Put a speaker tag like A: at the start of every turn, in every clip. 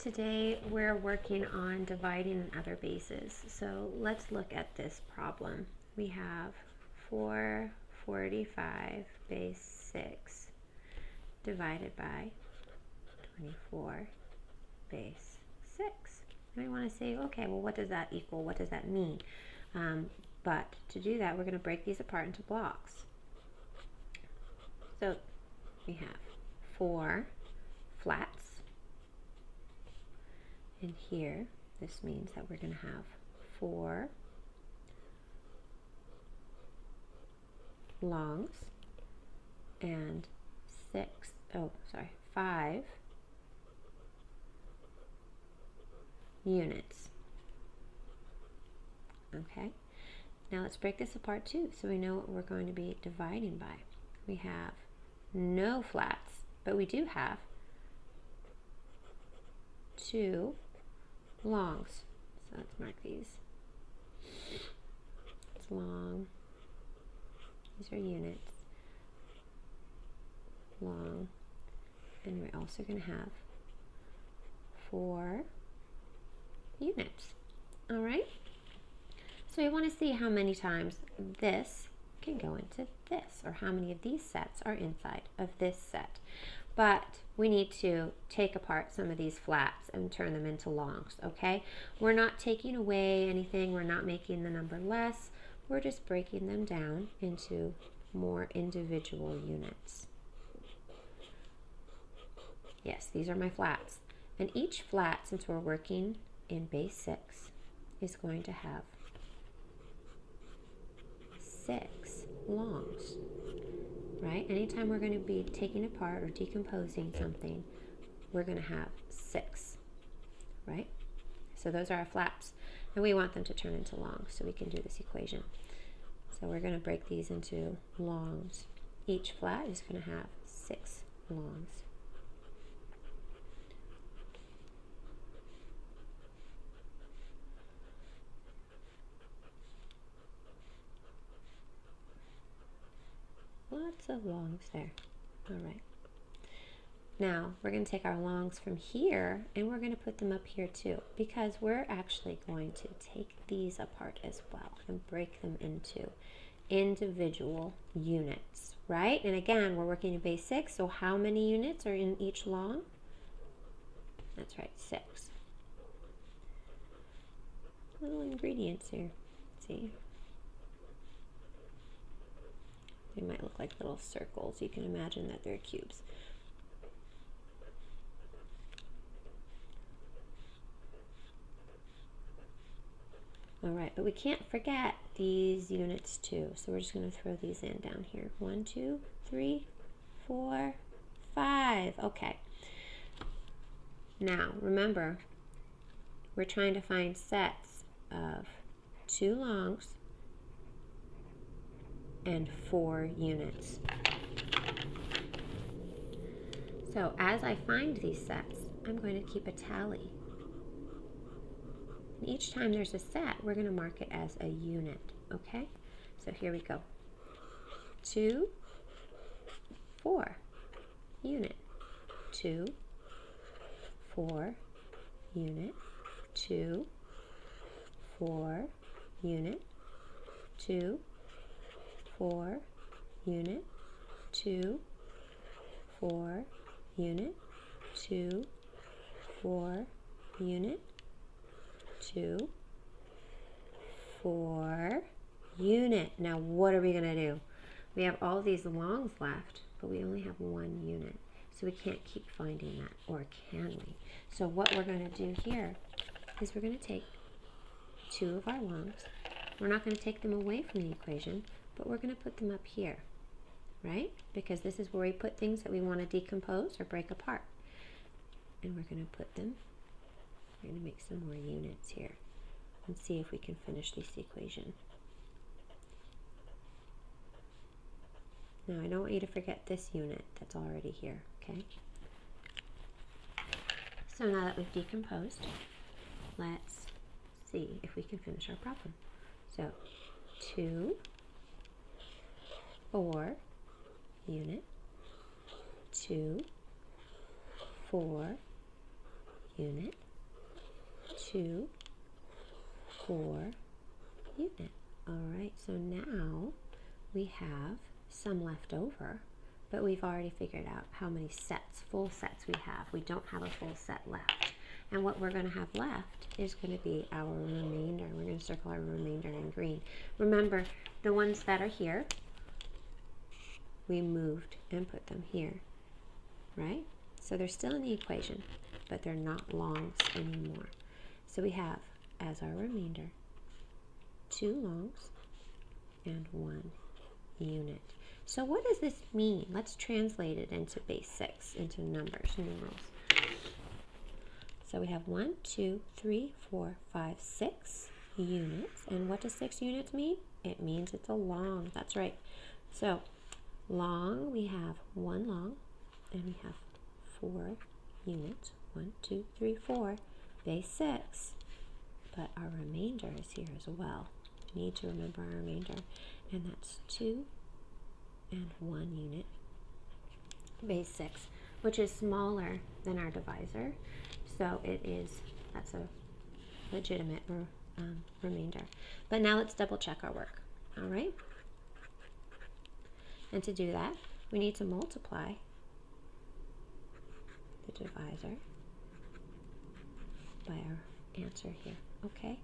A: Today we're working on dividing in other bases. So let's look at this problem. We have 445 base 6 divided by 24 base 6. And we want to say, okay, well, what does that equal? What does that mean? But to do that, we're going to break these apart into blocks. So we have 4 flats. And here, this means that we're going to have 4 longs and 5 units. Okay, now let's break this apart too, so we know what we're going to be dividing by. We have no flats, but we do have 2 longs. So let's mark these. It's long. These are units. Long. And we're also going to have 4 units. All right? So we want to see how many times this can go into this, or how many of these sets are inside of this set. But we need to take apart some of these flats and turn them into longs, okay? We're not taking away anything. We're not making the number less. We're just breaking them down into more individual units. Yes, these are my flats. And each flat, since we're working in base 6, is going to have 6 longs. Right? Anytime we're going to be taking apart or decomposing something, we're going to have 6, right? So those are our flats, and we want them to turn into longs, so we can do this equation. So we're going to break these into longs. Each flat is going to have 6 longs. Lots of longs there. All right. Now, we're going to take our longs from here and we're going to put them up here too, because we're actually going to take these apart as well and break them into individual units, right? And again, we're working in base 6, so how many units are in each long? That's right, 6. Little ingredients here. See? They might look like little circles. You can imagine that they're cubes. All right, but we can't forget these units too. So we're just going to throw these in down here. 1, 2, 3, 4, 5. Okay. Now, remember, we're trying to find sets of 2 longs and 4 units. So as I find these sets, I'm going to keep a tally. And each time there's a set, we're going to mark it as a unit, okay? So here we go. 2, 4, unit. 2, 4, unit. 2, 4, unit. 2, 4, unit. 2, 4, unit. 2, 4, unit. 2, 4, unit. Now what are we going to do? We have all these longs left, but we only have 1 unit. So we can't keep finding that, or can we? So what we're going to do here is we're going to take 2 of our longs. We're not going to take them away from the equation, but we're going to put them up here, right? Because this is where we put things that we want to decompose or break apart. And we're going to put them, we're going to make some more units here and see if we can finish this equation. Now, I don't want you to forget this unit that's already here, okay? So now that we've decomposed, let's see if we can finish our problem. So 2, 4, unit. 2, 4, unit, 2, 4, unit. All right, so now we have some left over, but we've already figured out how many sets, full sets we have. We don't have a full set left. And what we're going to have left is going to be our remainder. We're going to circle our remainder in green. Remember, the ones that are here, we moved and put them here, right? So they're still in the equation, but they're not longs anymore. So we have, as our remainder, 2 longs and 1 unit. So what does this mean? Let's translate it into base 6, into numbers, numerals. So we have 1, 2, 3, 4, 5, 6 units. And what does 6 units mean? It means it's a long. That's right. So long, we have 1 long, and we have 4 units. 1, 2, 3, 4, base 6. But our remainder is here as well. We need to remember our remainder, and that's 2 and 1 unit, base 6, which is smaller than our divisor. So that's a legitimate remainder. But now let's double check our work, all right? And to do that, we need to multiply the divisor by our answer here, okay?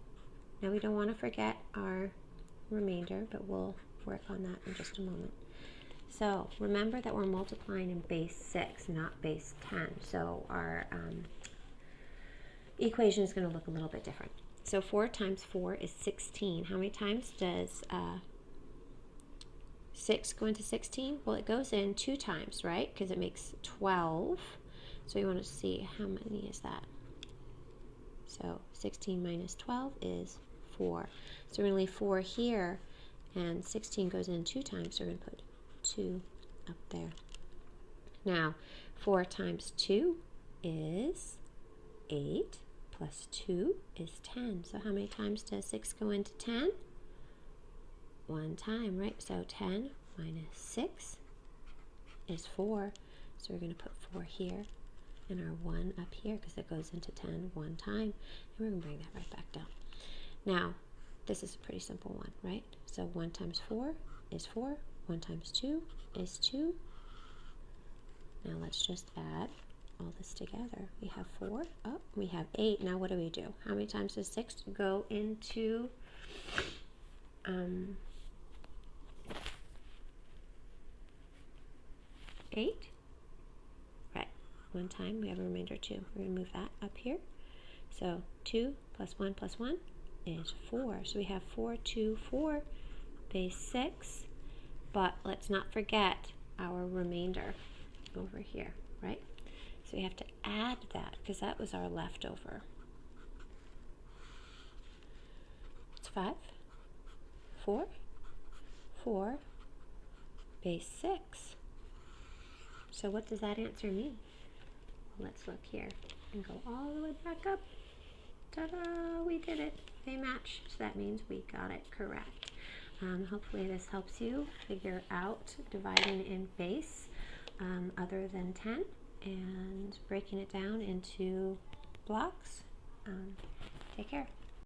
A: Now we don't want to forget our remainder, but we'll work on that in just a moment. So remember that we're multiplying in base 6, not base 10. So our equation is going to look a little bit different. So 4 times 4 is 16. How many times does 6 go into 16? Well, it goes in 2 times, right? Because it makes 12. So we want to see how many is that. So 16 minus 12 is 4. So we're going to leave 4 here, and 16 goes in 2 times, so we're going to put 2 up there. Now, 4 times 2 is 8, plus 2 is 10. So how many times does 6 go into 10? 1 time, right? So 10 minus 6 is 4. So we're going to put 4 here, and our 1 up here, because it goes into 10 1 time. And we're going to bring that right back down. Now, this is a pretty simple one, right? So 1 times 4 is 4. 1 times 2 is 2. Now let's just add all this together. We have 4. Oh, we have 8. Now what do we do? How many times does 6 go into 8? Right. 1 time. We have a remainder 2. We're going to move that up here. So 2 plus 1 is 4. So we have 4, 2, 4, base 6. But let's not forget our remainder over here, right? So we have to add that because that was our leftover. It's 5, 4, 4, base 6. So what does that answer mean? Let's look here and go all the way back up. Ta-da! We did it. They match. So that means we got it correct. Hopefully this helps you figure out dividing in base other than 10 and breaking it down into blocks. Take care.